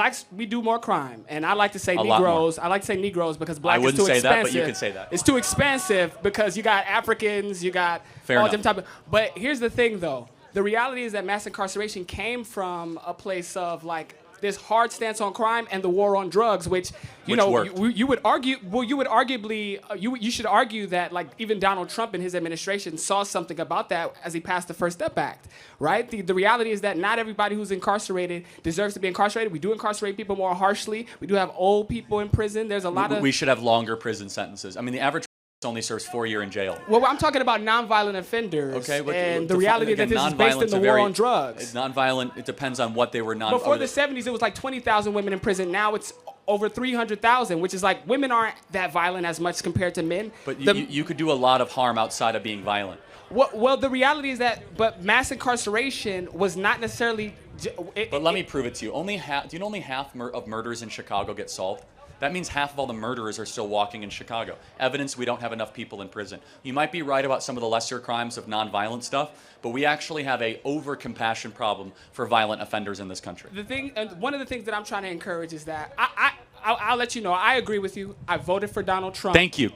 blacks, we do more crime, and I like to say A lot Negroes. I like to say Negroes because black I is wouldn't too say expensive. that, but you can say that. It's too expensive because you got Africans, you got Fair all enough. different type of. But here's the thing, though. The reality is that mass incarceration came from a place of like this hard stance on crime and the war on drugs, which worked. you would argue. Well, you would arguably you should argue that like even Donald Trump and his administration saw something about that as he passed the First Step Act, right? The reality is that not everybody who's incarcerated deserves to be incarcerated. We do incarcerate people more harshly. We do have old people in prison. There's a lot of. We should have longer prison sentences. I mean, the average only serves 4 years in jail. Well, I'm talking about nonviolent offenders. Okay, but and the reality again, that this is based in the war on drugs. Nonviolent. It depends on what they were non. Before the 70s, it was like 20,000 women in prison. Now it's over 300,000, which is like women aren't that violent as much compared to men. But you could do a lot of harm outside of being violent. Well, the reality is that, but mass incarceration was not necessarily. But let me prove it to you. Do you know only half of murders in Chicago get solved? That means half of all the murderers are still walking in Chicago. Evidence we don't have enough people in prison. You might be right about some of the lesser crimes of nonviolent stuff, but we actually have a over-compassion problem for violent offenders in this country. The thing, and one of the things that I'm trying to encourage is that I'll let you know, I agree with you. I voted for Donald Trump. Thank you.